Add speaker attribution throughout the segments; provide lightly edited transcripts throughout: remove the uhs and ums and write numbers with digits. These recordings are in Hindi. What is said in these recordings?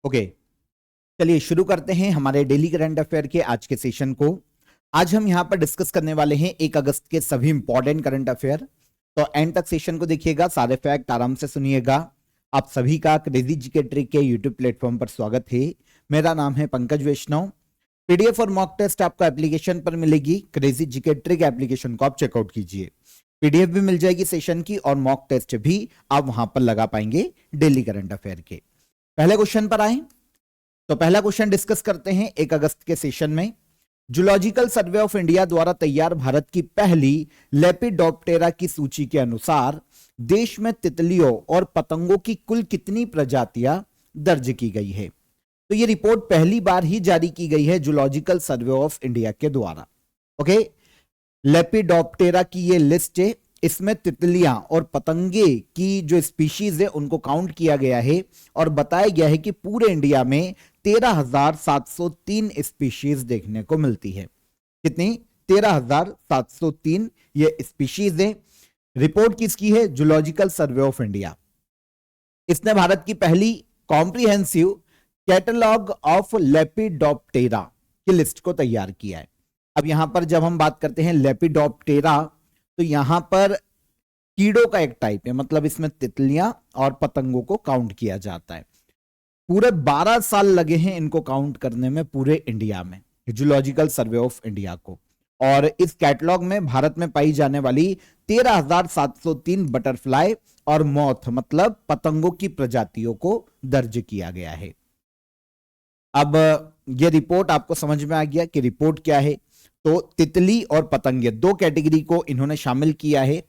Speaker 1: ओके, चलिए शुरू करते हैं हमारे डेली करंट अफेयर के आज के सेशन को। आज हम यहां पर डिस्कस करने वाले हैं 1 अगस्त के सभी इंपॉर्टेंट करंट अफेयर। तो एंड तक सेशन को देखिएगा, सारे फैक्ट आराम से सुनिएगा। आप सभी का क्रेजी जीके ट्रिक के यूट्यूब प्लेटफॉर्म पर स्वागत है। मेरा नाम है पंकज वैष्णव। पीडीएफ और मॉक टेस्ट आपको एप्लीकेशन पर मिलेगी। क्रेजी जीके ट्रिक एप्लीकेशन को आप चेकआउट कीजिए। पीडीएफ भी मिल जाएगी सेशन की और मॉक टेस्ट भी आप वहां पर लगा पाएंगे डेली करंट अफेयर के। पहले क्वेश्चन पर आए तो पहला क्वेश्चन डिस्कस करते हैं 1 अगस्त के सेशन में। जूलॉजिकल सर्वे ऑफ इंडिया द्वारा तैयार भारत की पहली लेपिडोप्टेरा की सूची के अनुसार देश में तितलियों और पतंगों की कुल कितनी प्रजातियां दर्ज की गई है। तो यह रिपोर्ट पहली बार ही जारी की गई है जूलॉजिकल सर्वे ऑफ इंडिया के द्वारा। ओके, लेपिडोप्टेरा की यह लिस्ट है, इसमें तितलियां और पतंगे की जो स्पीशीज है उनको काउंट किया गया है और बताया गया है कि पूरे इंडिया में 13,703 स्पीशीज देखने को मिलती है। कितनी? 13,703 ये स्पीशीज है। रिपोर्ट किसकी है? Zoological survey of India. इसने भारत की पहली कॉम्प्रिहेंसिव कैटलॉग ऑफ लेपिडोप्टेरा की लिस्ट को तैयार किया है। अब यहां पर जब हम बात करते हैं लेपिडोप्टेरा तो यहां पर कीड़ों का एक टाइप है, मतलब इसमें तितलियां और पतंगों को काउंट किया जाता है। पूरे 12 साल लगे हैं इनको काउंट करने में पूरे इंडिया में, जूलॉजिकल सर्वे ऑफ इंडिया को। और इस कैटलॉग में भारत में पाई जाने वाली 13,703 बटरफ्लाई और मॉथ मतलब पतंगों की प्रजातियों को दर्ज किया गया है। अब यह रिपोर्ट आपको समझ में आ गया कि रिपोर्ट क्या है। तो तितली और पतंगे दो कैटेगरी को इन्होंने शामिल किया है।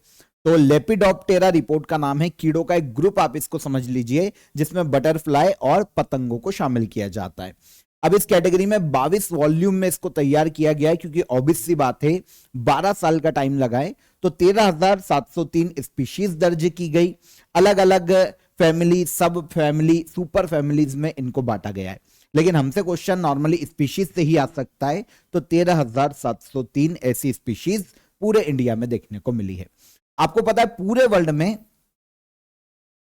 Speaker 1: तो लेपिडोप्टेरा रिपोर्ट का नाम है, कीड़ों का एक ग्रुप आप इसको समझ लीजिए जिसमें बटरफ्लाई और पतंगों को शामिल किया जाता है। अब इस कैटेगरी में 22 वॉल्यूम में इसको तैयार किया गया है, क्योंकि ऑब्वियस सी बात है 12 साल का टाइम लगा है। तो 13,703 स्पीशीज दर्ज की गई, अलग अलग फैमिली, सब फैमिली, सुपर फैमिलीज में इनको बांटा गया है। लेकिन हमसे क्वेश्चन नॉर्मली स्पीशीज से ही आ सकता है। तो 13,703 ऐसी स्पीशीज पूरे इंडिया में देखने को मिली है। आपको पता है पूरे वर्ल्ड में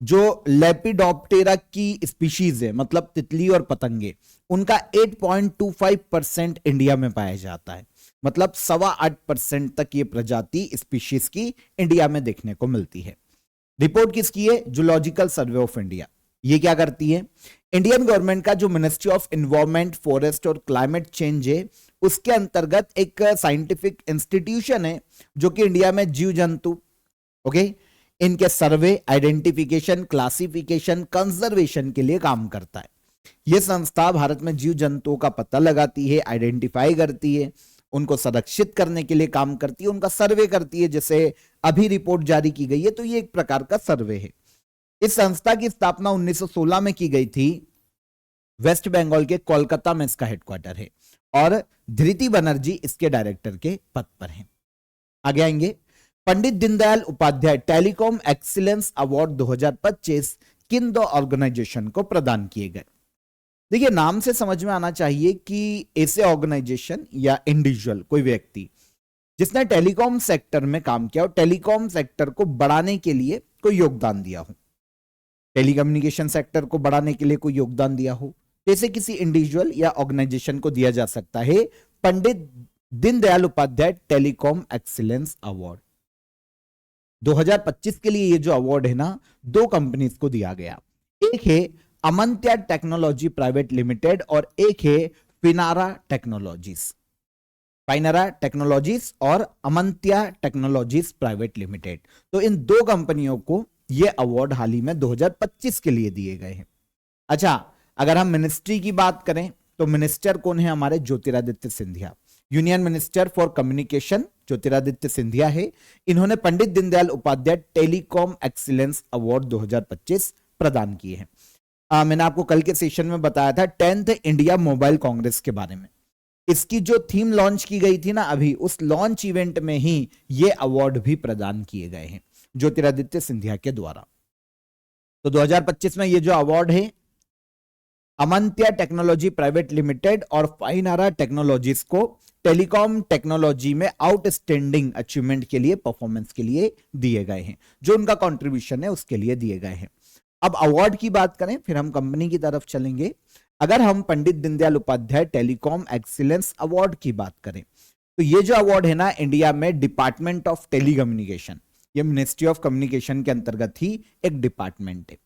Speaker 1: जो लेपिडोप्टेरा की स्पीशीज है, मतलब तितली और पतंगे, उनका 8.25% इंडिया में पाया जाता है। मतलब 8.25% तक ये प्रजाति स्पीशीज की इंडिया में देखने को मिलती है। रिपोर्ट किसकी है? Zoological survey of India. ये क्या करती है? इंडियन गवर्नमेंट का जो मिनिस्ट्री ऑफ एनवायरमेंट, फॉरेस्ट और क्लाइमेट चेंज है, उसके अंतर्गत एक साइंटिफिक इंस्टीट्यूशन है जो कि इंडिया में जीव जंतु, ओके, इनके सर्वे, आइडेंटिफिकेशन, क्लासिफिकेशन, कंजर्वेशन के लिए काम करता है। यह संस्था भारत में जीव जंतुओं का पता लगाती है, आइडेंटिफाई करती है, उनको संरक्षित करने के लिए काम करती है, उनका सर्वे करती है। जैसे अभी रिपोर्ट जारी की गई है तो ये एक प्रकार का सर्वे है। इस संस्था की स्थापना 1916 में की गई थी। वेस्ट बंगाल के कोलकाता में इसका हेडक्वार्टर है और धृति बनर्जी इसके डायरेक्टर के पद पर हैं। आगे आएंगे। Pandit Deendayal Upadhyay telecom excellence award 2025 किन दो ऑर्गेनाइजेशन को प्रदान किए गए? देखिए, नाम से समझ में आना चाहिए कि ऐसे ऑर्गेनाइजेशन या इंडिविजुअल, कोई व्यक्ति जिसने टेलीकॉम सेक्टर में काम किया और टेलीकॉम सेक्टर को बढ़ाने के लिए कोई योगदान दिया हो, टेलीकम्युनिकेशन सेक्टर को बढ़ाने के लिए कोई योगदान दिया हो, जैसे किसी इंडिविजुअल या ऑर्गेनाइजेशन को दिया जा सकता है Pandit Deendayal Upadhyay telecom excellence award. 2025 के लिए ये जो अवार्ड है ना, दो कंपनीज को दिया गया। एक है अमंत्या टेक्नोलॉजी प्राइवेट लिमिटेड और एक है फिनारा टेक्नोलॉजीज। फाइनरा टेक्नोलॉजीज और अमंत्या टेक्नोलॉजीज प्राइवेट लिमिटेड। तो इन दो कंपनियों को ये अवार्ड हाल ही में 2025 के लिए दिए गए हैं। अच्छा, अगर हम मिनिस्ट्री की बात करें तो मिनिस्टर कौन है? हमारे Jyotiraditya Scindia, union minister for communication Jyotiraditya Scindia है। इन्होंने Pandit Deendayal Upadhyay telecom excellence award 2025 प्रदान किए हैं। मैंने आपको कल के सेशन में बताया था 10th इंडिया मोबाइल कांग्रेस के बारे में। इसकी जो थीम लॉन्च की गई थी ना अभी, उस लॉन्च इवेंट में ही ये अवार्ड भी प्रदान किए गए हैं ज्योतिरादित्य सिंधिया के द्वारा। तो 2025 में ये जो अवार्ड है अमंत्या टेक्नोलॉजी प्राइवेट लिमिटेड और फाइनारा टेक्नोलॉजीज को टेलीकॉम टेक्नोलॉजी में आउटस्टैंडिंग अचीवमेंट के लिए, परफॉर्मेंस के लिए दिए गए हैं, जो उनका कंट्रीब्यूशन है उसके लिए दिए गए हैं। अब अवार्ड की बात करें, फिर हम कंपनी की तरफ चलेंगे। अगर हम Pandit Deendayal Upadhyay telecom excellence award की बात करें, तो ये जो अवार्ड है ना, इंडिया में डिपार्टमेंट ऑफ टेलीकम्युनिकेशन, ये मिनिस्ट्री ऑफ कम्युनिकेशन के अंतर्गत ही एक डिपार्टमेंट है,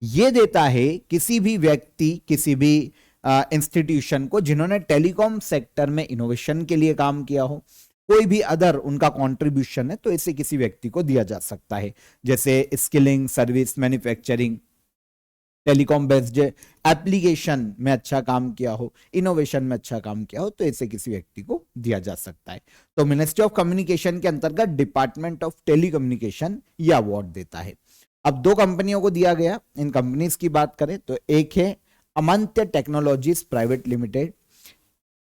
Speaker 1: ये देता है किसी भी व्यक्ति, किसी भी इंस्टीट्यूशन को जिन्होंने टेलीकॉम सेक्टर में इनोवेशन के लिए काम किया हो, कोई भी अदर उनका कंट्रीब्यूशन है, तो इसे किसी व्यक्ति को दिया जा सकता है, जैसे skilling, service, manufacturing, telecom based application में अच्छा काम किया हो, इनोवेशन में अच्छा काम किया हो, तो इसे किसी व्यक्ति को दिया जा सकता है। तो मिनिस्ट्री ऑफ कम्युनिकेशन के अंतर्गत डिपार्टमेंट ऑफ टेलीकम्युनिकेशन यह अवार्ड देता है। अब दो कंपनियों को दिया गया, इन कंपनीज की बात करें तो एक है अमंत्य टेक्नोलॉजीज प्राइवेट लिमिटेड।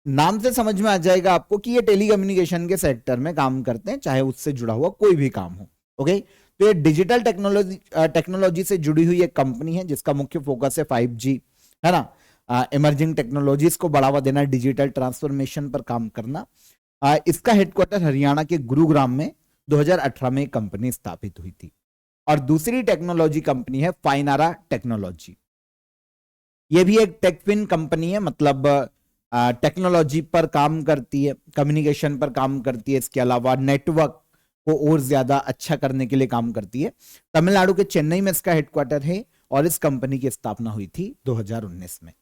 Speaker 1: नाम से समझ में आ जाएगा आपको कि ये टेलीकम्युनिकेशन के सेक्टर में काम करते हैं, चाहे उससे जुड़ा हुआ कोई भी काम हो। ओके, तो ये डिजिटल टेक्नोलॉजी से जुड़ी हुई एक कंपनी है जिसका मुख्य फोकस है 5G, है ना, इमर्जिंग टेक्नोलॉजीज को बढ़ावा देना, डिजिटल ट्रांसफॉर्मेशन पर काम करना। इसका हेडक्वार्टर हरियाणा के गुरुग्राम में 2018 में कंपनी स्थापित हुई थी। और दूसरी टेक्नोलॉजी कंपनी है फाइनारा टेक्नोलॉजी, ये भी एक टेकफिन कंपनी है, मतलब टेक्नोलॉजी पर काम करती है, कम्युनिकेशन पर काम करती है, इसके अलावा नेटवर्क को और ज्यादा अच्छा करने के लिए काम करती है। तमिलनाडु के चेन्नई में इसका हेडक्वार्टर है और इस कंपनी की स्थापना हुई थी 2019 में।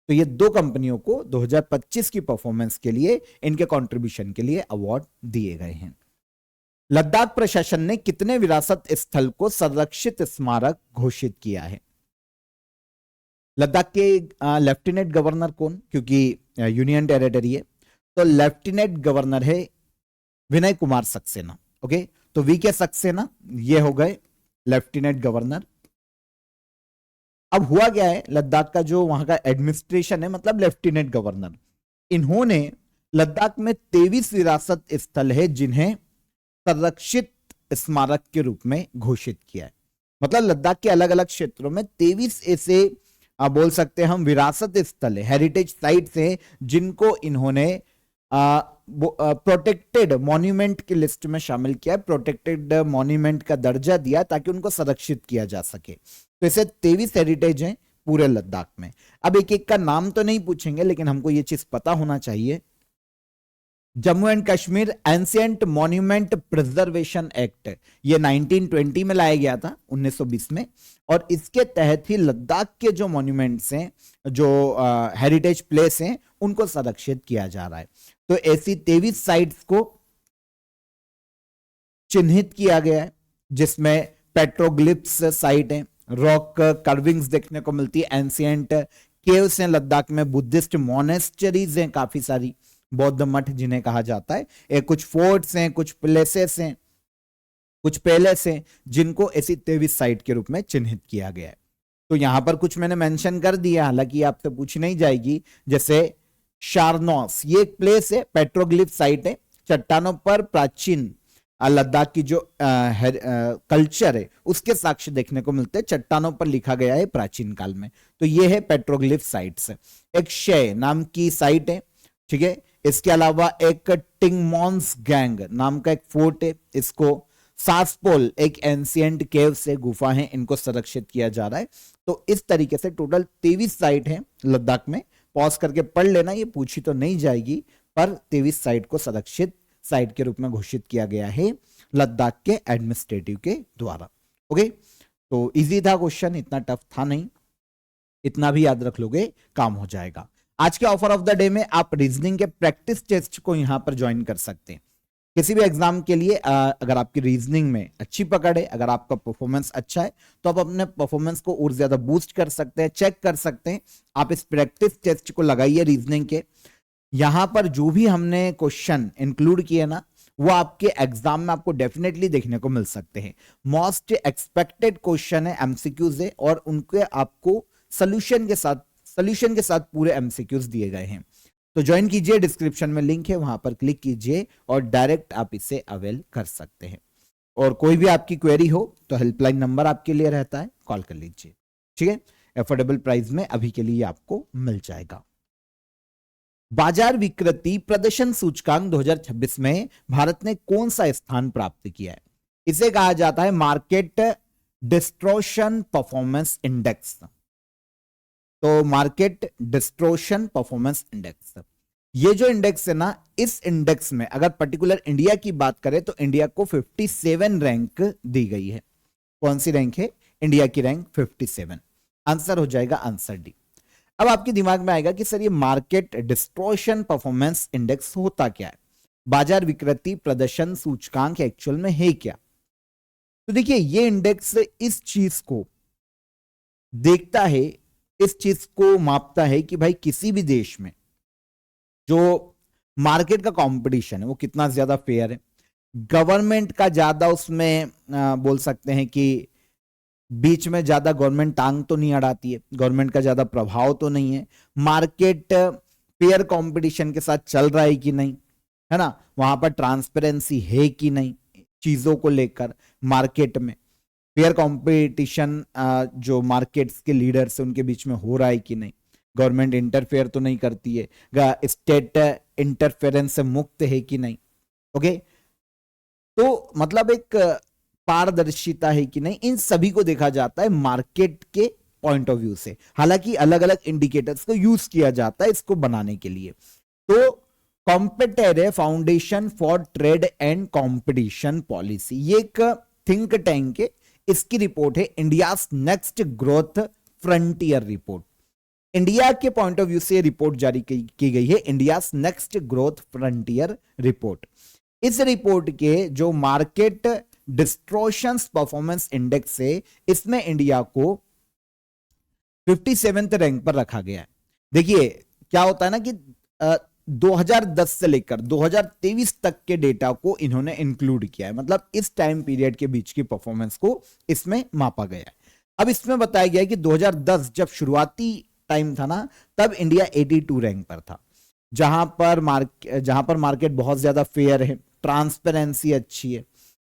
Speaker 1: तो ये दो कंपनियों को 2025 की परफॉर्मेंस के लिए, इनके कंट्रीब्यूशन के लिए अवार्ड दिए गए हैं। लद्दाख प्रशासन ने कितने विरासत स्थल को संरक्षित स्मारक घोषित किया है? लद्दाख के लेफ्टिनेंट गवर्नर कौन, क्योंकि यूनियन टेरिटरी है, तो लेफ्टिनेंट गवर्नर है विनय कुमार सक्सेना। ओके, तो वी के सक्सेना ये हो गए लेफ्टिनेंट गवर्नर। अब हुआ क्या है, लद्दाख का जो वहां का एडमिनिस्ट्रेशन है, मतलब लेफ्टिनेंट गवर्नर, इन्होंने लद्दाख में 23 विरासत स्थल है जिन्हें संरक्षित स्मारक के रूप में घोषित किया है। मतलब लद्दाख के अलग अलग क्षेत्रों में 23 ऐसे बोल सकते हैं हम विरासत स्थल है, हेरिटेज साइट्स हैं, जिनको इन्होंने प्रोटेक्टेड मॉन्यूमेंट की लिस्ट में शामिल किया, प्रोटेक्टेड मॉन्यूमेंट का दर्जा दिया ताकि उनको संरक्षित किया जा सके। तो ऐसे 23 हेरिटेज हैं पूरे लद्दाख में। अब एक एक का नाम तो नहीं पूछेंगे, लेकिन हमको ये चीज पता होना चाहिए। Jammu and Kashmir ancient monument preservation act, ये 1920 में लाया गया था, 1920 में, और इसके तहत ही लद्दाख के जो मॉन्यूमेंट्स हैं, जो हेरिटेज प्लेस हैं, उनको संरक्षित किया जा रहा है। तो ऐसी 23 साइट्स को चिन्हित किया गया है, जिसमें पेट्रोग्लिप्स साइट है, रॉक कर्विंग्स देखने को मिलती है, एंशिएंट केव्स हैं लद्दाख में, बुद्धिस्ट मोनेस्टरीज हैं काफी सारी, बौद्ध मठ जिन्हें कहा जाता है, कुछ फोर्ट्स हैं, कुछ प्लेसेस हैं, कुछ पैलेस हैं, जिनको ऐसी 23 साइट के रूप में चिन्हित किया गया है। तो यहां पर कुछ मैंने मेंशन कर दिया, हालांकि आपसे पूछ नहीं जाएगी, जैसे शारनोस, ये एक प्लेस है, पेट्रोग्लिफ साइट है, चट्टानों पर प्राचीन लद्दाख की जो कल्चर है उसके साक्ष्य देखने को मिलते हैं, चट्टानों पर लिखा गया है प्राचीन काल में। तो ये है पेट्रोग्लिफ साइट्स। एक शे नाम की साइट है, ठीक है। इसके अलावा एक टिंगमॉन्स गैंग नाम का एक फोर्ट है, इसको सासपोल एक एंशिएंट केव से गुफा है, इनको संरक्षित किया जा रहा है। तो इस तरीके से टोटल 23 साइट है लद्दाख में। पॉज करके पढ़ लेना, ये पूछी तो नहीं जाएगी, पर 23 साइट को संरक्षित साइट के रूप में घोषित किया गया है लद्दाख के एडमिनिस्ट्रेटिव के द्वारा। ओके, तो इजी था क्वेश्चन, इतना टफ था नहीं, इतना भी याद रख लोगे काम हो जाएगा। आज के ऑफर ऑफ द डे में आप रीजनिंग के प्रैक्टिस टेस्ट को यहां पर ज्वाइन कर सकते हैं। किसी भी एग्जाम के लिए अगर आपकी रीजनिंग में अच्छी पकड़ है, अगर आपका परफॉर्मेंस अच्छा है, तो आप अपने परफॉर्मेंस को और ज्यादा बूस्ट कर सकते हैं, चेक कर सकते हैं। आप इस प्रैक्टिस टेस्ट को लगाइए रीजनिंग के। यहां पर जो भी हमने क्वेश्चन इंक्लूड किए ना, वो आपके एग्जाम में आपको डेफिनेटली देखने को मिल सकते हैं। मोस्ट एक्सपेक्टेड क्वेश्चन है, एमसीक्यूज है, और उनके आपको सॉल्यूशन के साथ पूरे एमसीक्यूज दिए गए हैं। तो ज्वाइन कीजिए, डिस्क्रिप्शन में लिंक है, वहां पर क्लिक कीजिए और डायरेक्ट आप इसे अवेल कर सकते हैं। और कोई भी आपकी क्वेरी हो तो हेल्पलाइन नंबर आपके लिए रहता है, कॉल कर लीजिए, ठीक है। एफोर्डेबल प्राइस में अभी के लिए आपको मिल जाएगा। बाजार विकृति प्रदर्शन सूचकांक 2026 में भारत ने कौन सा स्थान प्राप्त किया है? इसे कहा जाता है मार्केट डिस्टॉर्शन परफॉर्मेंस इंडेक्स। तो मार्केट डिस्टोर्शन परफॉर्मेंस इंडेक्स, ये जो इंडेक्स है ना, इस इंडेक्स में अगर पर्टिकुलर इंडिया की बात करें तो इंडिया को 57 रैंक दी गई है। कौन सी रैंक है? इंडिया की रैंक 57। आंसर हो जाएगा आंसर डी। अब आपके दिमाग में आएगा कि सर ये मार्केट डिस्टोर्शन परफॉर्मेंस इंडेक्स होता क्या है, बाजार विकृति प्रदर्शन सूचकांक एक्चुअल में है क्या? तो देखिए, ये इंडेक्स इस चीज को देखता है, इस चीज को मापता है कि भाई किसी भी देश में जो मार्केट का कंपटीशन है वो कितना ज्यादा फेयर है, गवर्नमेंट का ज्यादा उसमें बोल सकते हैं कि बीच में ज्यादा गवर्नमेंट टांग तो नहीं अड़ाती है, गवर्नमेंट का ज्यादा प्रभाव तो नहीं है, मार्केट फेयर कंपटीशन के साथ चल रहा है कि नहीं, है ना, वहां पर ट्रांसपेरेंसी है कि नहीं चीजों को लेकर, मार्केट में फेयर कंपटीशन जो मार्केट्स के लीडर्स है उनके बीच में हो रहा है कि नहीं, गवर्नमेंट इंटरफेयर तो नहीं करती है, स्टेट इंटरफेरेंस से मुक्त है कि नहीं। ओके, तो मतलब एक पारदर्शिता है कि नहीं, इन सभी को देखा जाता है मार्केट के पॉइंट ऑफ व्यू से। हालांकि अलग अलग इंडिकेटर्स को यूज किया जाता है इसको बनाने के लिए। तो competitive foundation for trade and competition policy, ये एक थिंक टैंक है, इसकी रिपोर्ट है India's next growth frontier report. India के पॉइंट ऑफ व्यू से रिपोर्ट जारी की गई है, India's next growth frontier report. इस रिपोर्ट के जो मार्केट डिस्टोर्शन परफॉर्मेंस इंडेक्स है, इसमें इंडिया को 57वें रैंक पर रखा गया है। देखिए क्या होता है ना कि 2010 से लेकर 2023 तक के डेटा को इन्होंने इंक्लूड किया है, मतलब इस टाइम पीरियड के बीच की परफॉर्मेंस को इसमें मापा गया है। अब इसमें बताया गया है कि 2010 जब शुरुआती टाइम था ना, तब इंडिया 82 रैंक पर था, जहां पर मार्केट बहुत ज्यादा फेयर है, ट्रांसपेरेंसी अच्छी है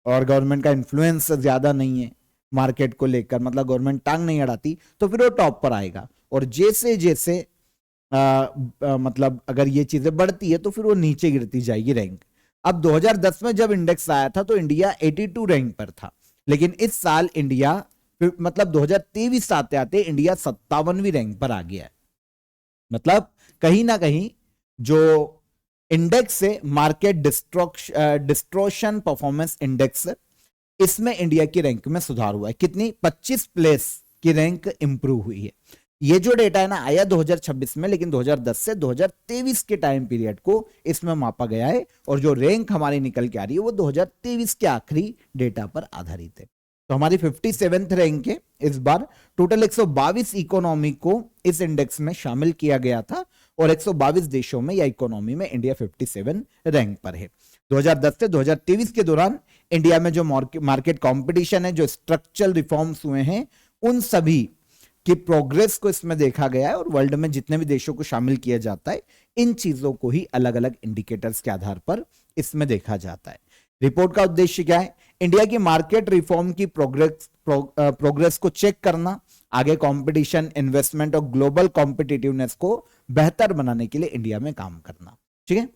Speaker 1: और गवर्नमेंट का इन्फ्लुएंस ज्यादा नहीं है मार्केट को लेकर, मतलब गवर्नमेंट टांग नहीं अड़ाती, तो फिर वो टॉप पर आएगा। और जैसे जैसे मतलब अगर ये चीजें बढ़ती है तो फिर वो नीचे गिरती जाएगी रैंक। अब 2010 में जब इंडेक्स आया था तो इंडिया 82 रैंक पर था, लेकिन इस साल इंडिया मतलब 2023 आते आते इंडिया 57वीं रैंक पर आ गया है। मतलब कहीं ना कहीं जो इंडेक्स है मार्केट डिस्टोर्शन परफॉर्मेंस इंडेक्स, इसमें इंडिया की रैंक में सुधार हुआ है। कितनी? 25 प्लेस की रैंक इंप्रूव हुई है। ये जो डेटा है ना, आया 2026 में, लेकिन 2010 से 2023 के टाइम पीरियड को इसमें मापा गया है, और जो रैंक हमारी निकल के आ रही है वो 2023 के आखिरी डेटा पर आधारित है। तो हमारी 57th रैंक है इस बार। टोटल 122 इकोनॉमी को इस इंडेक्स में शामिल किया गया था, और 122 देशों में या इकोनॉमी में इंडिया 57 रैंक पर है। 2010 से 2023 के दौरान इंडिया में जो मार्केट कंपटीशन है, जो स्ट्रक्चरल रिफॉर्म्स हुए हैं, उन सभी की प्रोग्रेस को इसमें देखा गया है, और वर्ल्ड में जितने भी देशों को शामिल किया जाता है इन चीजों को ही अलग अलग इंडिकेटर्स के आधार पर इसमें देखा जाता है। रिपोर्ट का उद्देश्य क्या है? इंडिया की मार्केट रिफॉर्म की प्रोग्रेस को चेक करना, आगे कंपटीशन, इन्वेस्टमेंट और ग्लोबल कॉम्पिटिटिवनेस को बेहतर बनाने के लिए इंडिया में काम करना। ठीक है,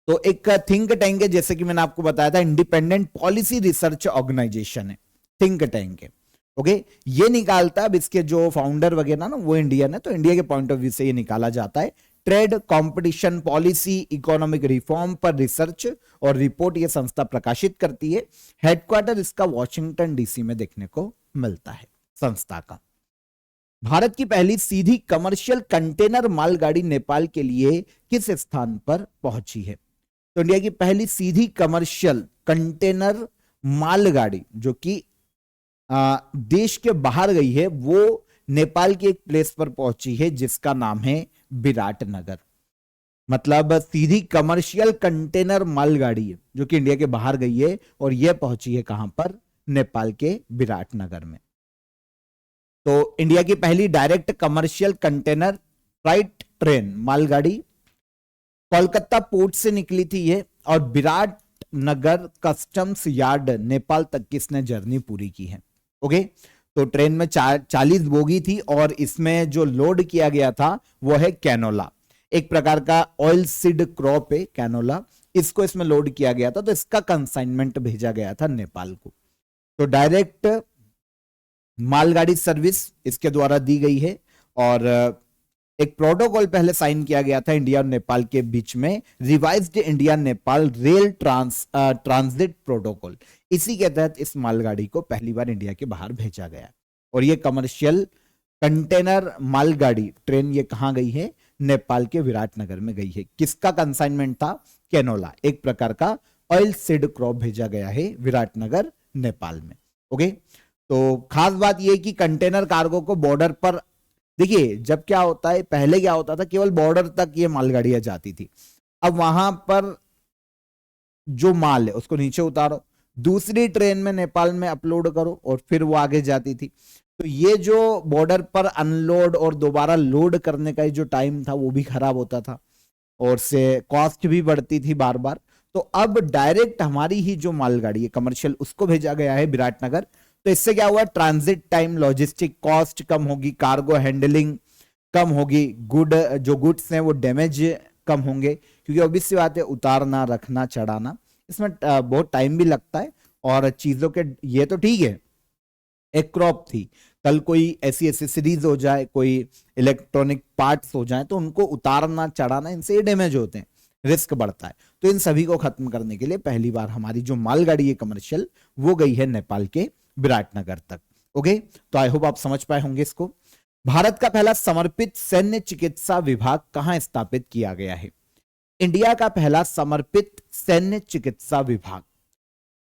Speaker 1: तो एक थिंक टैंक है, जैसे कि मैंने आपको बताया था, इंडिपेंडेंट पॉलिसी रिसर्च ऑर्गेनाइजेशन है, थिंक टैंक है। ओके, ये निकालता है, अब इसके जो फाउंडर वगैरह ना वो इंडियन है, तो इंडिया के पॉइंट ऑफ व्यू से ये निकाला जाता है। Trade, competition, policy, economic reform पर रिसर्च और रिपोर्ट ये संस्था प्रकाशित करती है। हेडक्वार्टर इसका वॉशिंगटन डीसी में देखने को मिलता है संस्था का। भारत की पहली सीधी कमर्शियल कंटेनर मालगाड़ी नेपाल के लिए किस स्थान पर पहुंची है? तो इंडिया की पहली सीधी कमर्शियल कंटेनर मालगाड़ी जो कि देश के बाहर गई है, वो नेपाल की एक प्लेस पर पहुंची है जिसका नाम है विराटनगर। मतलब सीधी कमर्शियल कंटेनर मालगाड़ी है जो कि इंडिया के बाहर गई है, और यह पहुंची है कहां पर? नेपाल के विराटनगर में। तो इंडिया की पहली direct commercial container freight train मालगाड़ी कोलकाता पोर्ट से निकली थी ये, और विराटनगर कस्टम्स यार्ड नेपाल तक की इसने जर्नी पूरी की है। ओके, तो ट्रेन में 40 बोगी थी, और इसमें जो लोड किया गया था वो है कैनोला, एक प्रकार का ऑयल सीड क्रॉप है कैनोला, इसको इसमें लोड किया गया था, तो इसका कंसाइनमेंट भेजा गया था नेपाल को। तो डायरेक्ट मालगाड़ी सर्विस इसके द्वारा दी गई है, और एक प्रोटोकॉल पहले साइन किया गया था इंडिया और नेपाल के बीच में, revised India Nepal rail transit protocol. इसी के तहत इस मालगाड़ी को पहली बार इंडिया के बाहर भेजा गया और ये कमर्शियल कंटेनर मालगाड़ी ट्रेन ये कहां गई है? नेपाल के विराटनगर में गई है। किसका कंसाइनमेंट था? कैनोला, एक प्रकार का ऑयल सीड क्रॉप भेजा गया है विराटनगर नेपाल में। ओके, तो खास बात यह कि कंटेनर कार्गो को बॉर्डर पर, देखिए जब क्या होता है, पहले क्या होता था, केवल बॉर्डर तक ये मालगाड़ियां जाती थी। अब वहां पर जो माल है उसको नीचे उतारो, दूसरी ट्रेन में नेपाल में अपलोड करो और फिर वो आगे जाती थी। तो ये जो बॉर्डर पर अनलोड और दोबारा लोड करने का जो टाइम था वो भी खराब होता था और से कॉस्ट भी बढ़ती थी बार बार। तो अब डायरेक्ट हमारी ही जो मालगाड़ी है कमर्शियल उसको भेजा गया है विराटनगर। तो इससे क्या हुआ? ट्रांजिट टाइम, लॉजिस्टिक कॉस्ट कम होगी, कार्गो हैंडलिंग कम होगी, जो गुड्स हैं वो डैमेज कम होंगे, क्योंकि ऑब्वियस सी बात है उतारना, रखना, चढ़ाना इसमें बहुत टाइम भी लगता है। और चीजों के, ये तो ठीक है एक क्रॉप थी, कल कोई ऐसी एसेसरीज हो जाए, कोई इलेक्ट्रॉनिक पार्ट्स हो जाए तो उनको उतारना, चढ़ाना, इनसे डैमेज होते हैं, रिस्क बढ़ता है। तो इन सभी को खत्म करने के लिए पहली बार हमारी जो मालगाड़ी है कमर्शियल वो गई है नेपाल के विराटनगर तक। ओके, तो आई होप आप समझ पाए होंगे इसको। भारत का पहला समर्पित सैन्य चिकित्सा विभाग कहां स्थापित किया गया है? इंडिया का पहला समर्पित सैन्य चिकित्सा विभाग,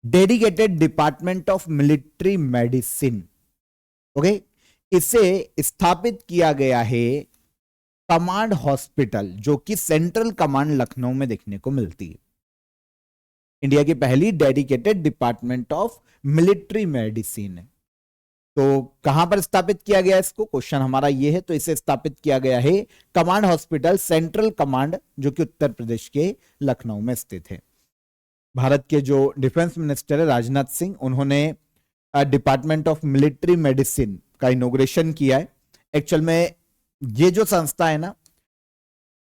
Speaker 1: dedicated department of military medicine, okay, इसे स्थापित किया गया है कमांड हॉस्पिटल, जो कि सेंट्रल कमांड लखनऊ में देखने को मिलती है। इंडिया की पहली dedicated department of military medicine है। तो कहां पर स्थापित किया गया इसको? क्वेश्चन हमारा ये है। तो इसे स्थापित किया गया है कमांड हॉस्पिटल, सेंट्रल कमांड, जो कि उत्तर प्रदेश के लखनऊ में स्थित है। भारत के जो डिफेंस मिनिस्टर है राजनाथ सिंह, उन्होंने डिपार्टमेंट ऑफ मिलिट्री मेडिसिन का इनॉग्रेशन किया है। एक्चुअल में ये जो संस्था है ना,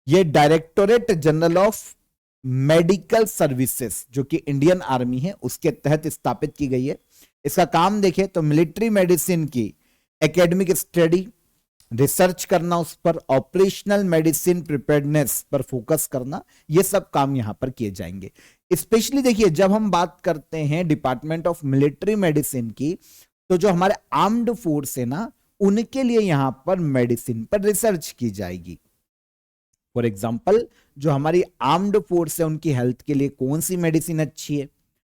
Speaker 1: ये directorate general of medical services, जो कि इंडियन आर्मी है, उसके तहत स्थापित की गई है। इसका काम देखें तो मिलिट्री मेडिसिन की एकेडमिक स्टडी, रिसर्च करना उस पर, ऑपरेशनल मेडिसिन प्रिपेयर्डनेस पर फोकस करना, ये सब काम यहां पर किए जाएंगे। स्पेशली देखिए जब हम बात करते हैं डिपार्टमेंट ऑफ मिलिट्री मेडिसिन की, तो जो हमारे आर्म्ड फोर्स है ना, उनके लिए यहां पर मेडिसिन पर रिसर्च की जाएगी। फॉर एग्जांपल जो हमारी आर्म्ड फोर्स है उनकी हेल्थ के लिए कौन सी मेडिसिन अच्छी है,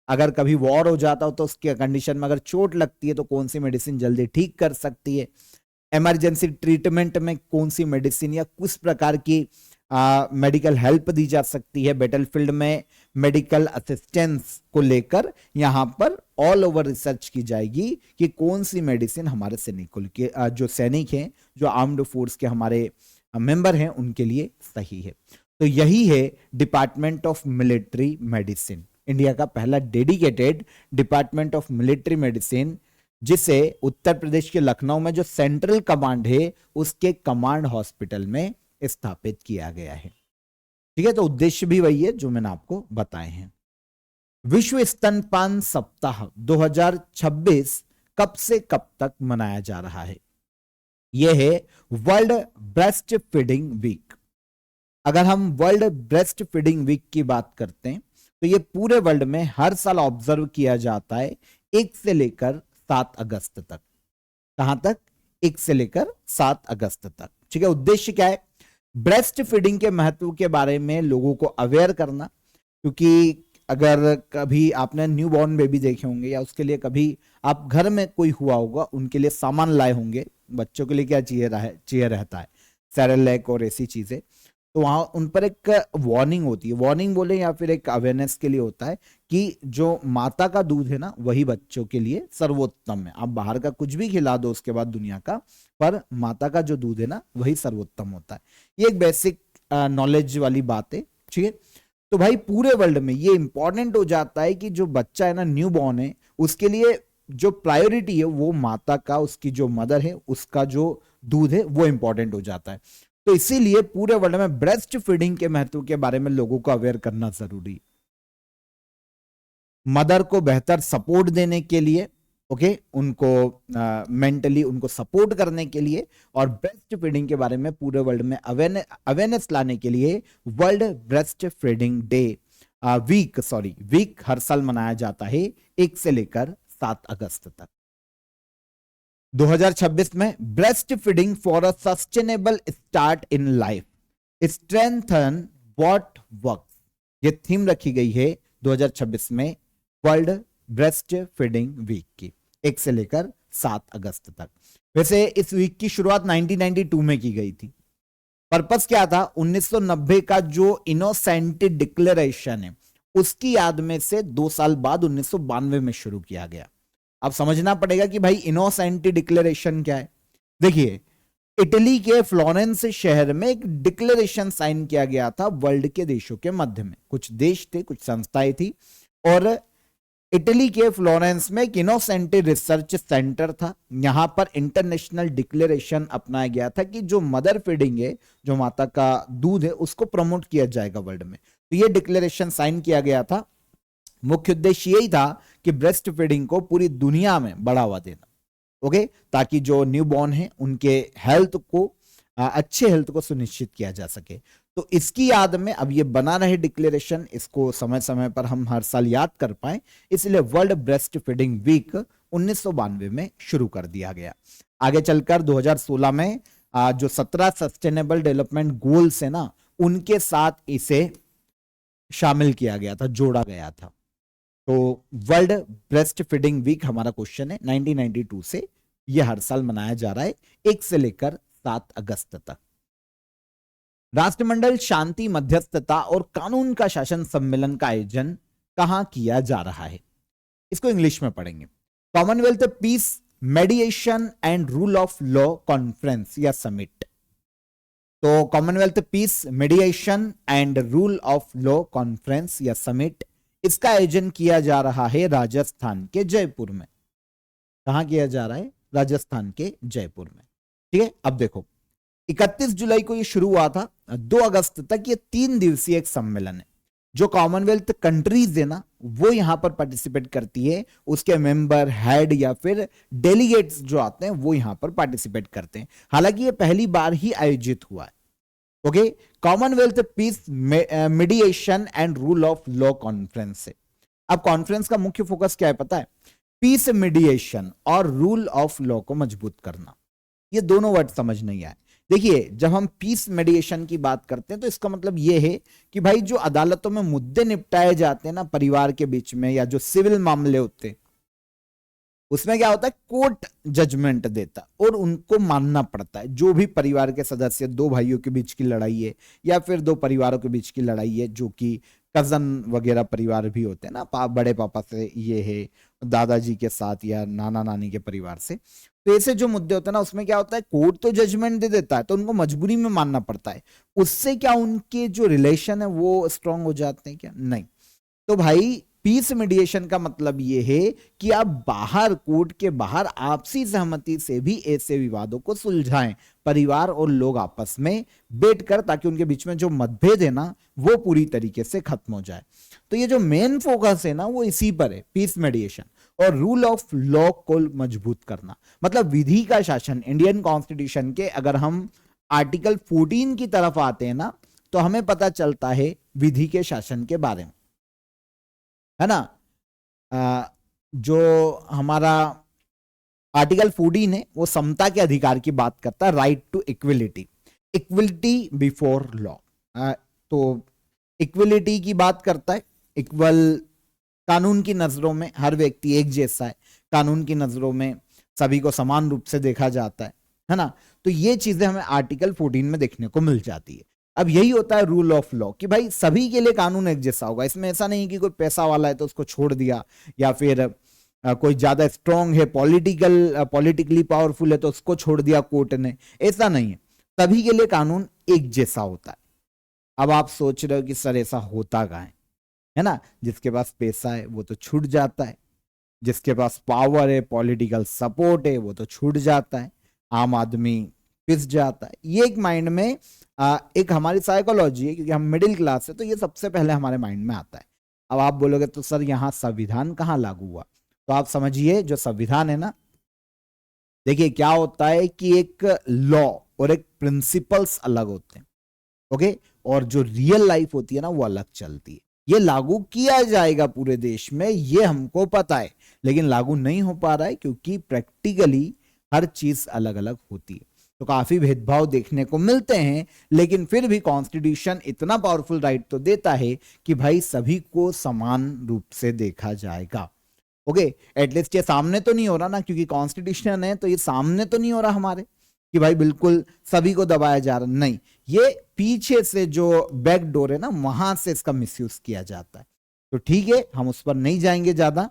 Speaker 1: अगर कभी वॉर हो जाता हो तो उसके कंडीशन में अगर चोट लगती है तो कौन सी मेडिसिन जल्दी ठीक कर सकती है, इमरजेंसी ट्रीटमेंट में कौन सी मेडिसिन या किस प्रकार की मेडिकल हेल्प दी जा सकती है, बैटलफील्ड में मेडिकल असिस्टेंस को लेकर यहां पर ऑल ओवर रिसर्च की जाएगी कि कौन सी मेडिसिन हमारे सैनिकों के, जो सैनिक हैं, जो आर्म्ड फोर्स के हमारे मेंबर हैं, उनके लिए सही है। तो यही है department of military medicine, India का पहला dedicated department of military medicine, जिसे उत्तर प्रदेश के लखनऊ में जो सेंट्रल कमांड है उसके कमांड हॉस्पिटल में स्थापित किया गया है। ठीक है, तो उद्देश्य भी वही है जो मैंने आपको बताए हैं। विश्व स्तनपान सप्ताह 2026 कब से कब तक मनाया जा रहा है? यह है वर्ल्ड ब्रेस्ट फीडिंग वीक। अगर हम वर्ल्ड ब्रेस्ट फीडिंग वीक की बात करते हैं तो यह पूरे वर्ल्ड में हर साल ऑब्जर्व किया जाता है 1 से लेकर 7 अगस्त तक। कहां तक? 1 से लेकर 7 अगस्त तक। ठीक है, उद्देश्य क्या है? ब्रेस्ट फीडिंग के महत्व के बारे में लोगों को अवेयर करना, क्योंकि अगर कभी आपने न्यू बॉर्न बेबी देखे होंगे या उसके लिए कभी आप घर में कोई हुआ होगा, उनके लिए सामान लाए होंगे, बच्चों के लिए क्या चाहिए रहता है, सेरेलैक और ऐसी चीजें, तो वहां उन पर एक वार्निंग होती है, वार्निंग बोले या फिर एक अवेयरनेस के लिए होता है कि जो माता का दूध है ना वही बच्चों के लिए सर्वोत्तम है। आप बाहर का कुछ भी खिला दो उसके बाद दुनिया का, पर माता का जो दूध है ना वही सर्वोत्तम होता है। ये एक बेसिक नॉलेज वाली बात है। ठीक है, तो भाई पूरे वर्ल्ड में ये इंपॉर्टेंट हो जाता है कि जो बच्चा है ना, न्यू बॉर्न है, उसके लिए जो प्रायोरिटी है वो माता का, उसकी जो मदर है उसका जो दूध है वो इंपॉर्टेंट हो जाता है। तो इसीलिए पूरे वर्ल्ड में ब्रेस्ट फीडिंग के महत्व के बारे में लोगों को अवेयर करना जरूरी। मदर को बेहतर सपोर्ट देने के लिए ओके उनको मेंटली उनको सपोर्ट करने के लिए और ब्रेस्ट फीडिंग के बारे में पूरे वर्ल्ड में अवेयरनेस लाने के लिए world breastfeeding day week हर साल मनाया जाता है 1 से लेकर 7 अगस्त तक। 2026 में breast feeding for a sustainable start in life strengthen what works, ये थीम रखी गई है 2026 में वर्ल्ड ब्रेस्ट फीडिंग वीक की 1 से लेकर 7 अगस्त तक। वैसे इस वीक की शुरुआत 1992 में की गई थी। पर्पस क्या था? 1990 का जो इनोसेंट डिक्लेरेशन है उसकी याद में से 2 साल बाद 1992 में शुरू किया गया। अब समझना पड़ेगा कि भाई इनोसेंट डिक्लेरेशन क्या है। देखिए इटली के फ्लोरेंस शहर में एक डिक्लेरेशन साइन किया गया था वर्ल्ड के देशों के मध्य में। कुछ देश थे, कुछ संस्थाएं थी और इटली के फ्लोरेंस में एक इनोसेंट रिसर्च सेंटर था। यहां पर इंटरनेशनल डिक्लेरेशन अपनाया गया था कि जो मदर फीडिंग है, जो माता का दूध है, उसको प्रमोट किया जाएगा वर्ल्ड में। तो ये डिक्लेरेशन साइन किया गया था। मुख्य उद्देश्य यही था कि ब्रेस्ट फीडिंग को पूरी दुनिया में बढ़ावा देना, ओके, ताकि जो न्यूबॉर्न है उनके हेल्थ को अच्छे हेल्थ को सुनिश्चित किया जा सके। तो इसकी याद में अब ये बना रहे डिक्लेरेशन, इसको समय समय पर हम हर साल याद कर पाए, इसलिए वर्ल्ड ब्रेस्ट फीडिंग वीक 1992 में शुरू कर दिया गया। आगे चलकर 2016 में जो 17 सस्टेनेबल डेवलपमेंट गोल्स है ना, उनके साथ इसे शामिल किया गया था, जोड़ा गया था। तो वर्ल्ड ब्रेस्ट फीडिंग वीक हमारा क्वेश्चन है 1992 से यह हर साल मनाया जा रहा है 1 से लेकर 7 अगस्त तक। राष्ट्रमंडल शांति मध्यस्थता और कानून का शासन सम्मेलन का आयोजन कहां किया जा रहा है? इसको इंग्लिश में पढ़ेंगे। Commonwealth peace mediation and rule of law conference या समिट। तो Commonwealth peace mediation and rule of law conference या समिट, इसका आयोजन किया जा रहा है राजस्थान के जयपुर में। कहां किया जा रहा है? राजस्थान के जयपुर में। ठीक है, अब देखो 31 जुलाई को ये शुरू हुआ था, 2 अगस्त तक ये 3 दिवसीय एक सम्मेलन है। जो कॉमनवेल्थ कंट्रीज है ना, वो यहां पर पार्टिसिपेट करती है, उसके मेंबर, हेड या फिर डेलीगेट्स जो आते हैं वो यहां पर पार्टिसिपेट करते हैं। हालांकि ये पहली बार ही आयोजित हुआ है। Okay, Commonwealth peace mediation and rule of law conference से। अब कॉन्फ्रेंस का मुख्य फोकस क्या है पता है? पीस मीडिएशन और रूल ऑफ लॉ को मजबूत करना। ये दोनों वर्ड समझ नहीं आए। देखिए जब हम पीस मीडिएशन की बात करते हैं तो इसका मतलब यह है कि भाई जो अदालतों में मुद्दे निपटाए जाते हैं ना परिवार के बीच में, या जो सिविल मामले होते हैं, उसमें क्या होता है? कोर्ट जजमेंट देता और उनको मानना पड़ता है। जो भी परिवार के सदस्य, 2 भाइयों के बीच की लड़ाई है या फिर 2 परिवारों के बीच की लड़ाई है, जो कि कजन वगैरह परिवार भी होते हैं ना, बड़े पापा से ये है, दादाजी के साथ या नाना नानी के परिवार से, तो ऐसे जो मुद्दे होते हैं ना, उसमें क्या होता है? कोर्ट तो जजमेंट दे देता है तो उनको मजबूरी में मानना पड़ता है। उससे क्या उनके जो रिलेशन है वो स्ट्रांग हो जाते हैं क्या? नहीं। तो भाई पीस मीडिएशन का मतलब यह है कि आप बाहर, कोर्ट के बाहर आपसी सहमति से भी ऐसे विवादों को सुलझाएं, परिवार और लोग आपस में बैठकर, ताकि उनके बीच में जो मतभेद है ना वो पूरी तरीके से खत्म हो जाए। तो ये जो मेन फोकस है ना वो इसी पर है, पीस मीडिएशन और रूल ऑफ लॉ को मजबूत करना, मतलब विधि का शासन। इंडियन कॉन्स्टिट्यूशन के अगर हम आर्टिकल 14 की तरफ आते हैं ना, तो हमें पता चलता है विधि के शासन के बारे में, है ना। जो हमारा आर्टिकल 14 है वो समता के अधिकार की बात करता है, right to equality, equality before law. तो इक्विलिटी की बात करता है, इक्वल, कानून की नजरों में हर व्यक्ति एक जैसा है, कानून की नजरों में सभी को समान रूप से देखा जाता है ना। तो ये चीजें हमें आर्टिकल 14 में देखने को मिल जाती है। अब यही होता है रूल ऑफ लॉ, कि भाई सभी के लिए कानून एक जैसा होगा। इसमें ऐसा नहीं कि कोई पैसा वाला है तो उसको छोड़ दिया, या फिर कोई ज्यादा स्ट्रांग है, पॉलिटिकली पावरफुल है तो उसको छोड़ दिया कोर्ट ने, ऐसा नहीं है। सभी के लिए कानून एक जैसा होता है। अब आप सोच रहे हो कि सर ऐसा होता कहाँ है ना? जिसके पास पैसा है वो तो छूट जाता है, जिसके पास पावर है, पॉलिटिकल सपोर्ट है, वो तो छूट जाता है, आम आदमी पिस जाता है। ये एक माइंड में एक हमारी साइकोलॉजी है, क्योंकि हम मिडिल क्लास है तो ये सबसे पहले हमारे माइंड में आता है। अब आप बोलोगे तो सर यहाँ संविधान कहाँ लागू हुआ? तो आप समझिए जो संविधान है ना, देखिए क्या होता है कि एक लॉ और एक प्रिंसिपल्स अलग होते हैं, ओके, और जो रियल लाइफ होती है ना वो अलग चलती है। ये लागू किया जाएगा पूरे देश में, ये हमको पता है, लेकिन लागू नहीं हो पा रहा है क्योंकि प्रैक्टिकली हर चीज अलग अलग होती है। तो काफी भेदभाव देखने को मिलते हैं, लेकिन फिर भी कॉन्स्टिट्यूशन इतना पावरफुल राइट तो देता है कि भाई सभी को समान रूप से देखा जाएगा। ओके, एटलीस्ट ये सामने तो नहीं हो रहा ना, क्योंकि कॉन्स्टिट्यूशन है तो ये सामने तो नहीं हो रहा हमारे कि भाई बिल्कुल सभी को दबाया जा रहा, नहीं, ये पीछे से जो बैक डोर है ना वहां से इसका मिसयूज किया जाता है। तो ठीक है, हम उस पर नहीं जाएंगे ज्यादा।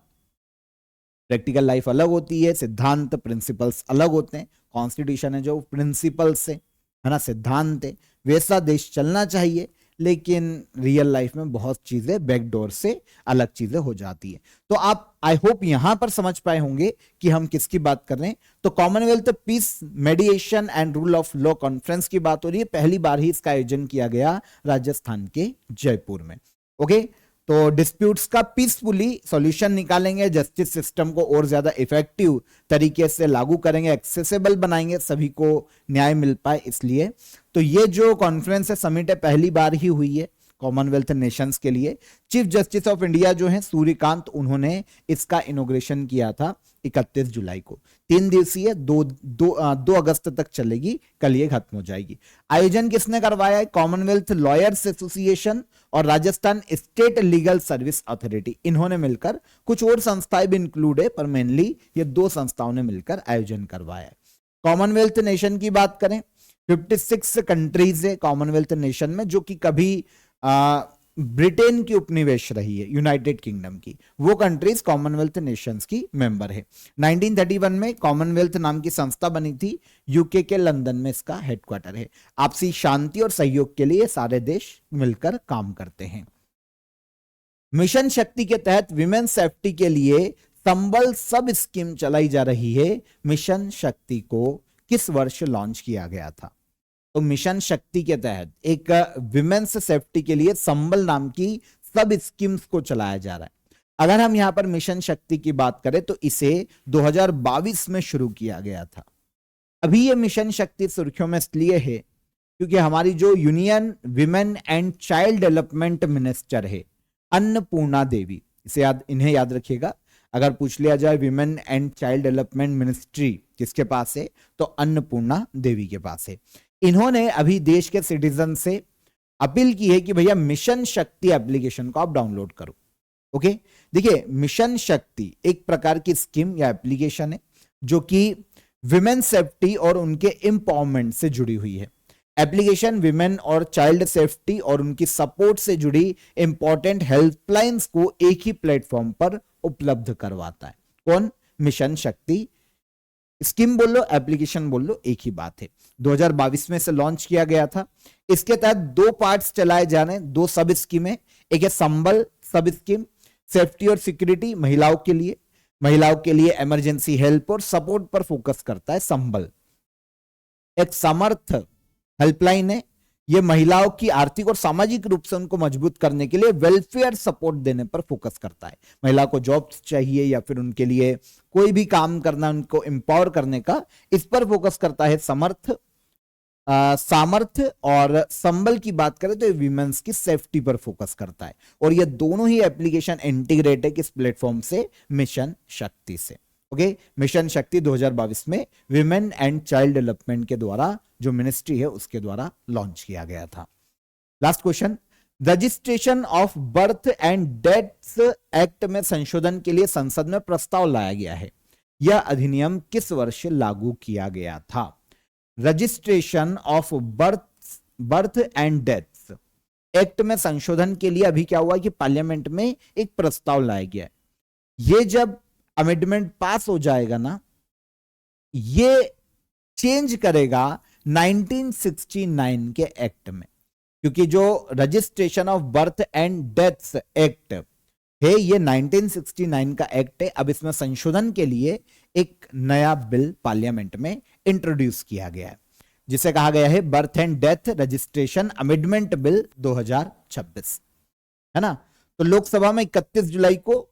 Speaker 1: प्रैक्टिकल लाइफ अलग होती है, सिद्धांत प्रिंसिपल्स अलग होते हैं। कॉन्स्टिट्यूशन है जो प्रिंसिपल्स है ना, सिद्धांत है, वैसा देश चलना चाहिए, लेकिन रियल लाइफ में बहुत चीजें बैकडोर से अलग चीजें हो जाती है। तो आप आई होप यहां पर समझ पाए होंगे कि हम किसकी बात कर रहे हैं। तो Commonwealth peace mediation and rule of law conference की बात हो रही है। पहली बार ही इसका आयोजन किया गया राजस्थान के जयपुर में। ओके, तो डिस्प्यूट्स का पीसफुली सॉल्यूशन निकालेंगे, जस्टिस सिस्टम को और ज्यादा इफेक्टिव तरीके से लागू करेंगे, एक्सेसिबल बनाएंगे, सभी को न्याय मिल पाए इसलिए। तो ये जो कॉन्फ्रेंस है, समिट है, पहली बार ही हुई है कॉमनवेल्थ नेशंस के लिए। चीफ जस्टिस ऑफ इंडिया जो है सूर्यकांत, उन्होंने इसका इनॉग्रेशन किया था 31 जुलाई को। 3 दिवसीय 2 अगस्त तक चलेगी, कल ये खत्म हो जाएगी। आयोजन किसने करवाया है? कॉमनवेल्थ लॉयर्स एसोसिएशन और Rajasthan state legal service authority, इन्होंने मिलकर, कुछ और संस्थाएं भी इंक्लूड है पर मेनली ये 2 संस्थाओं ने मिलकर आयोजन करवाया है। कॉमनवेल्थ नेशन की बात करें, 56 कंट्रीज है कॉमनवेल्थ नेशन में, जो कि कभी ब्रिटेन की उपनिवेश रही है, यूनाइटेड किंगडम की, वो कंट्रीज कॉमनवेल्थ नेशंस की मेंबर है। 1931 में कॉमनवेल्थ नाम की संस्था बनी थी, यूके के लंदन में इसका हेडक्वार्टर है। आपसी शांति और सहयोग के लिए सारे देश मिलकर काम करते हैं। मिशन शक्ति के तहत विमेन सेफ्टी के लिए संबल सब स्कीम चलाई जा रही है। मिशन शक्ति को किस वर्ष लॉन्च किया गया था? तो मिशन शक्ति के तहत एक विमेन्स सेफ्टी के लिए संबल नाम की सब स्कीम्स को चलाया जा रहा है। अगर हम यहां पर मिशन शक्ति की बात करें तो इसे 2022 में शुरू किया गया था। अभी ये मिशन शक्ति सुर्खियों में इसलिए है क्योंकि हमारी जो union women and child development minister है अन्नपूर्णा देवी, इन्हें याद रखिएगा। अगर पूछ लिया जाए women and child development ministry किसके पास है, तो अन्नपूर्णा देवी के पास है। इन्होंने अभी देश के सिटीजन से अपील की है कि भैया मिशन शक्ति एप्लीकेशन को आप डाउनलोड करो। ओके, देखिए मिशन शक्ति एक प्रकार की स्कीम या एप्लीकेशन है जो कि विमेन सेफ्टी और उनके एम्पावरमेंट से जुड़ी हुई है। एप्लीकेशन विमेन और चाइल्ड सेफ्टी और उनकी सपोर्ट से जुड़ी इंपॉर्टेंट हेल्पलाइंस को एक ही प्लेटफॉर्म पर उपलब्ध करवाता है। कौन? मिशन शक्ति। स्कीम बोल लो, एप्लीकेशन बोल लो, एक ही बात है। 2022 में इसे लॉन्च किया गया था। इसके तहत 2 पार्ट्स चलाए जा रहे हैं, 2 सब स्कीमें। एक है संबल सब स्कीम, सेफ्टी और सिक्योरिटी महिलाओं के लिए इमरजेंसी हेल्प और सपोर्ट पर फोकस करता है संबल। एक समर्थ हेल्पलाइन है, यह महिलाओं की आर्थिक और सामाजिक रूप से उनको मजबूत करने के लिए वेलफेयर सपोर्ट देने पर फोकस करता है। महिला को जॉब्स चाहिए या फिर उनके लिए कोई भी काम करना, उनको एम्पावर करने का, इस पर फोकस करता है समर्थ। सामर्थ्य और संबल की बात करें तो वीमेंस की सेफ्टी पर फोकस करता है। और ये दोनों ही एप्लीकेशन इंटीग्रेट है किस प्लेटफॉर्म से? मिशन शक्ति से। ओके, मिशन शक्ति 2022 में विमेन एंड चाइल्ड डेवलपमेंट के द्वारा, जो मिनिस्ट्री है उसके द्वारा लॉन्च किया गया था। Last question, registration of birth and deaths act में संशोधन के लिए संसद में प्रस्ताव लाया गया है। यह अधिनियम किस वर्ष लागू किया गया था? Registration of birth and deaths act में संशोधन के लिए अभी क्या हुआ कि पार्लियामेंट में एक प्रस्ताव लाया गया है। ये जब अमेंडमेंट पास हो जाएगा ना, ये चेंज करेगा 1969 के एक्ट में, क्योंकि जो registration of birth and deaths act है ये 1969 का एक्ट है। अब इसमें संशोधन के लिए एक नया बिल पार्लियामेंट में इंट्रोड्यूस किया गया है, जिसे कहा गया है birth and death registration amendment bill 2026, है ना। तो लोकसभा में 31 जुलाई को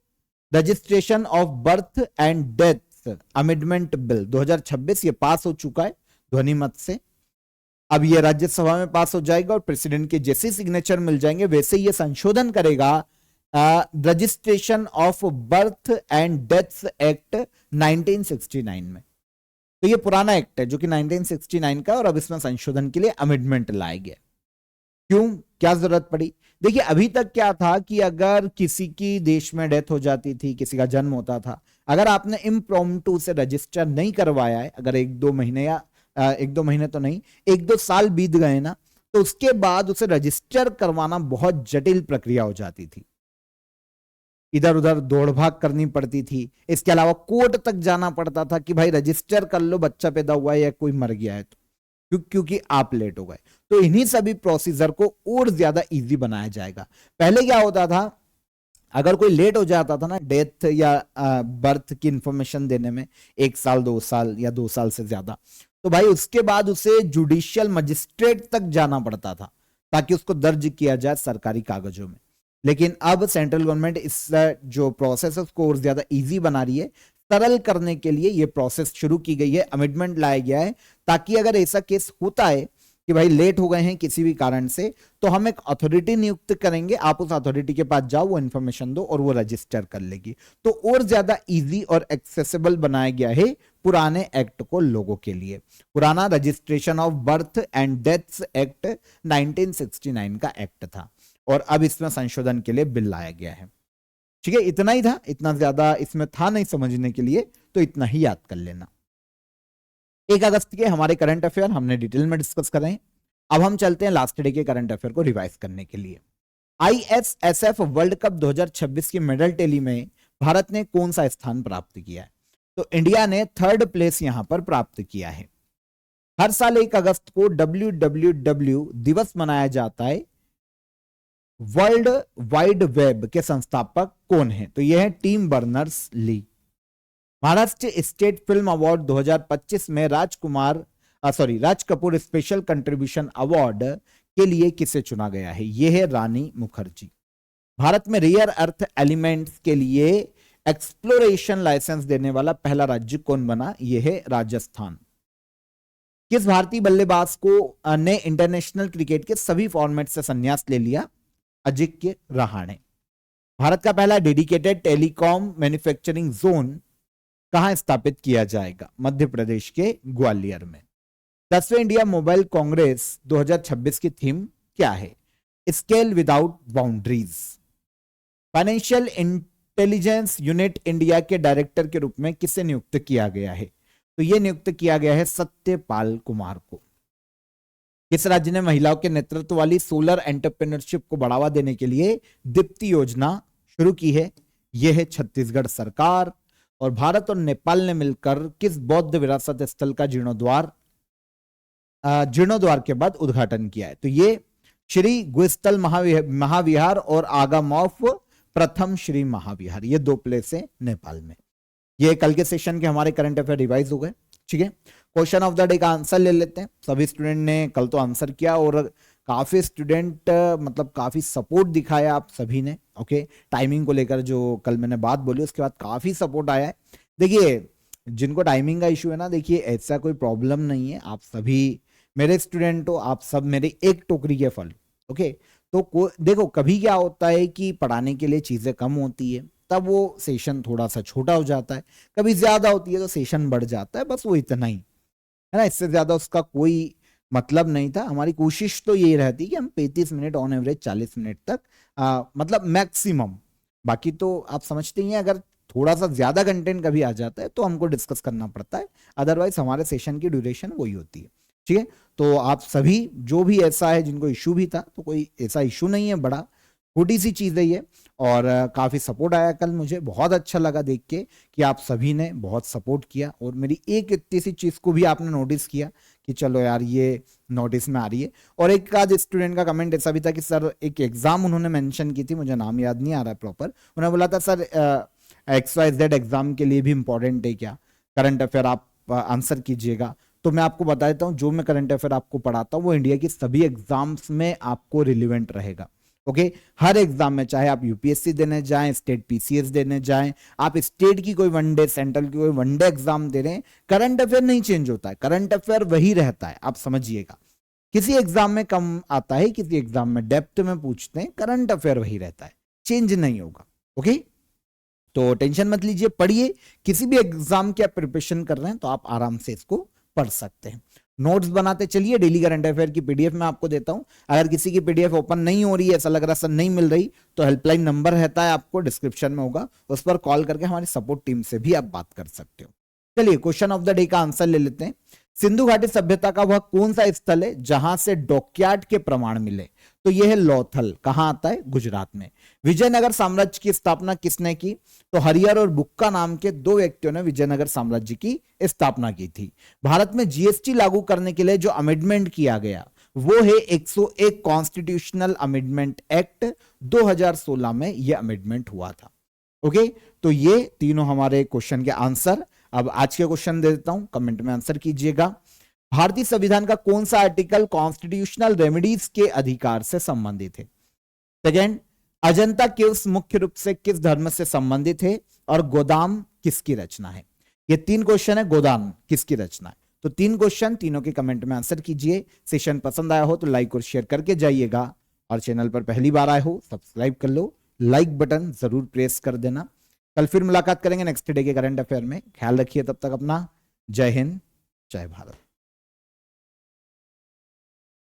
Speaker 1: registration of birth and death amendment bill 2026 ये पास हो चुका है ध्वनि मत से। अब ये राज्यसभा में पास हो जाएगा और प्रेसिडेंट के जैसे सिग्नेचर मिल जाएंगे वैसे ये संशोधन करेगा registration of birth and death act 1969 में। तो ये पुराना एक्ट है जो कि 1969 का, और अब इसमें संशोधन के लिए अमेंडमेंट लाया गया। क्यों, क्या जरूरत पड़ी? देखिए अभी तक क्या था कि अगर किसी की देश में डेथ हो जाती थी, किसी का जन्म होता था, अगर आपने इम्प्रॉम्प्टू से रजिस्टर नहीं करवाया है, अगर 1-2 महीने या 1-2 महीने तो नहीं, 1-2 साल बीत गए ना, तो उसके बाद उसे रजिस्टर करवाना बहुत जटिल प्रक्रिया हो जाती थी। इधर उधर दौड़ भाग करनी पड़ती थी, इसके अलावा कोर्ट तक जाना पड़ता था कि भाई रजिस्टर कर लो, बच्चा पैदा हुआ है या कोई मर गया है, तो क्योंकि आप लेट हो गए। तो इन्हीं सभी प्रोसीजर को और ज्यादा इजी बनाया जाएगा। पहले क्या होता था, अगर कोई लेट हो जाता था ना डेथ या बर्थ की इंफॉर्मेशन देने में, 1 साल 2 साल या 2 साल से ज्यादा, तो भाई उसके बाद उसे जुडिशियल मजिस्ट्रेट तक जाना पड़ता था ताकि उसको दर्ज किया जाए सरकारी कागजों में। लेकिन अब सेंट्रल गवर्नमेंट इस जो प्रोसेस है उसको और ज्यादा इजी बना रही है। सरल करने के लिए ये प्रोसेस शुरू की गई है, अमेंडमेंट लाया गया है, ताकि अगर ऐसा केस होता है कि भाई लेट हो गए हैं किसी भी कारण से, तो हम एक अथॉरिटी नियुक्त करेंगे, आप उस अथॉरिटी के पास जाओ, वो इंफॉर्मेशन दो और वो रजिस्टर कर लेगी। तो और ज्यादा इजी और एक्सेसिबल बनाया गया है पुराने एक्ट को लोगों के लिए। पुराना registration of birth and deaths act 1969 का एक्ट था, और अब इसमें संशोधन के लिए बिल लाया गया है। ठीक है, इतना ही था, इतना ज्यादा इसमें था नहीं समझने के लिए, तो इतना ही याद कर लेना। 1 अगस्त के हमारे करंट अफेयर हमने डिटेल में डिस्कस कर रहे हैं। अब हम चलते हैं लास्ट डे के करंट अफेयर को रिवाइज करने के लिए। ISSF वर्ल्ड कप 2026 की मेडल टैली में भारत ने कौन सा स्थान प्राप्त किया है? तो इंडिया ने 3rd प्लेस यहां पर प्राप्त किया है। हर साल 1 अगस्त को WWW दिवस मनाया जाता है। वर्ल्ड वाइड वेब के संस्थापक कौन है? तो यह है Tim Berners Lee. Maharashtra state film award 2025 में Raj Kapoor special contribution award के लिए किसे चुना गया है? यह है रानी मुखर्जी। भारत में रेयर अर्थ एलिमेंट्स के लिए एक्सप्लोरेशन लाइसेंस देने वाला पहला राज्य कौन बना? यह है राजस्थान। किस भारतीय बल्लेबाज को ने इंटरनेशनल क्रिकेट के सभी फॉर्मेट से संन्यास ले लिया? अजिंक्य रहाणे। भारत का पहला डेडिकेटेड टेलीकॉम मैन्युफैक्चरिंग जोन कहां स्थापित किया जाएगा? मध्य प्रदेश के ग्वालियर में। 10वें इंडिया मोबाइल कांग्रेस 2026 की थीम क्या है? Scale without boundaries. Financial intelligence unit India के डायरेक्टर के रूप में किसे नियुक्त किया गया है? तो यह नियुक्त किया गया है सत्यपाल कुमार को। किस राज्य ने महिलाओं के नेतृत्व वाली सोलर एंटरप्रेन्योरशिप को बढ़ावा देने के लिए दीप्ति योजना शुरू की है? यह है छत्तीसगढ़ सरकार। और भारत और नेपाल ने मिलकर किस बौद्ध विरासत स्थल का जीर्णोद्वार के बाद उद्घाटन किया है? तो ये श्री गुस्थल महाविहार और आगामॉफ प्रथम श्री महाविहार, ये 2 प्लेस है नेपाल में। ये कल के सेशन के हमारे करंट अफेयर रिवाइज हो गए। ठीक है, क्वेश्चन ऑफ द डे का आंसर ले लेते हैं। सभी स्टूडेंट ने कल तो आंसर किया और काफी स्टूडेंट मतलब काफी सपोर्ट दिखाया आप सभी ने। ओके, टाइमिंग को लेकर जो कल मैंने बात बोली उसके बाद काफी सपोर्ट आया है। देखिए जिनको टाइमिंग का इशू है ना, देखिए ऐसा कोई प्रॉब्लम नहीं है, आप सभी मेरे स्टूडेंट हो, आप सब मेरे एक टोकरी के फल। ओके, तो देखो कभी क्या होता है कि पढ़ाने के लिए चीजें कम होती है तब वो सेशन थोड़ा सा छोटा हो जाता है, कभी ज्यादा होती है तो सेशन बढ़ जाता है, बस वो इतना ही है ना, इससे ज्यादा उसका कोई मतलब नहीं था। हमारी कोशिश तो यही रहती कि हम 35 मिनट ऑन एवरेज 40 मिनट तक मतलब मैक्सिमम। बाकी तो आप समझते ही हैं अगर थोड़ा सा ज्यादा कंटेंट कभी आ जाता है तो हमको डिस्कस करना पड़ता है, अदरवाइज हमारे सेशन की ड्यूरेशन वही होती है। ठीक है, तो आप सभी जो भी ऐसा है जिनको इशू भी था, तो कोई ऐसा इशू नहीं है बड़ा, छोटी सी चीज है ये। और काफी सपोर्ट आया कल, मुझे बहुत अच्छा लगा देख के कि आप सभी ने बहुत सपोर्ट किया और मेरी एक इतनी सी चीज को भी आपने नोटिस किया कि चलो यार ये नोटिस में आ रही है। और एक आध स्टूडेंट का कमेंट ऐसा भी था कि सर एक एग्जाम उन्होंने मेंशन की थी, मुझे नाम याद नहीं आ रहा है प्रॉपर, उन्होंने बोला था सर XYZ एग्जाम के लिए भी इंपॉर्टेंट है क्या, करंट अफेयर आप आंसर कीजिएगा। तो मैं आपको बता देता हूँ जो मैं करंट अफेयर आपको पढ़ाता हूँ वो इंडिया की सभी एग्जाम्स में आपको रिलेवेंट रहेगा। ओके हर एग्जाम में, चाहे आप यूपीएससी देने जाएं, स्टेट पीसीएस देने जाएं, आप स्टेट की कोई वनडे, सेंट्रल की कोई वनडे एग्जाम दे रहे हैं, करंट अफेयर नहीं चेंज होता है, करंट अफेयर वही रहता है, आप समझिएगा। किसी एग्जाम में कम आता है, किसी एग्जाम में डेप्थ में पूछते हैं, करंट अफेयर वही रहता है, चेंज नहीं होगा। ओके तो टेंशन मत लीजिए, पढ़िए। किसी भी एग्जाम की आप प्रिपरेशन कर रहे हैं तो आप आराम से इसको पढ़ सकते हैं। नोट्स बनाते चलिए, डेली करंट अफेयर की पीडीएफ मैं आपको देता हूं। अगर किसी की पीडीएफ ओपन नहीं हो रही है, ऐसा लग रहा है सर नहीं मिल रही, तो हेल्पलाइन नंबर रहता है आपको डिस्क्रिप्शन में होगा, उस पर कॉल करके हमारी सपोर्ट टीम से भी आप बात कर सकते हो। चलिए क्वेश्चन ऑफ द डे का आंसर ले लेते हैं। सिंधु घाटी सभ्यता का वह कौन सा स्थल है जहां से डॉकयार्ड के प्रमाण मिले? तो यह है लोथल। कहां आता है? गुजरात में। विजयनगर साम्राज्य की स्थापना किसने की? तो हरिहर और बुक्का नाम के दो व्यक्तियों ने विजयनगर साम्राज्य की स्थापना की थी। भारत में जीएसटी लागू करने के लिए जो अमेंडमेंट किया गया वो है 101 कॉन्स्टिट्यूशनल अमेंडमेंट एक्ट, 2016 में यह अमेंडमेंट हुआ था। ओके तो ये तीनों हमारे क्वेश्चन के आंसर। अब आज के क्वेश्चन दे देता हूं, कमेंट में आंसर कीजिएगा। भारतीय संविधान का कौन सा आर्टिकल कॉन्स्टिट्यूशनल रेमेडीज के अधिकार से संबंधित है? सेकेंड, अजंता केव्स मुख्य रूप से किस धर्म से संबंधित है? और गोदाम किसकी रचना है? ये तीन क्वेश्चन है, गोदाम किसकी रचना है। तो तीन क्वेश्चन, तीनों के कमेंट में आंसर कीजिए। सेशन पसंद आया हो तो लाइक और शेयर करके जाइएगा, और चैनल पर पहली बार आए हो सब्सक्राइब कर लो, लाइक बटन जरूर प्रेस कर देना। कल फिर मुलाकात करेंगे नेक्स्ट डे के करंट अफेयर में। ख्याल रखिए तब तक अपना। जय हिंद, जय भारत।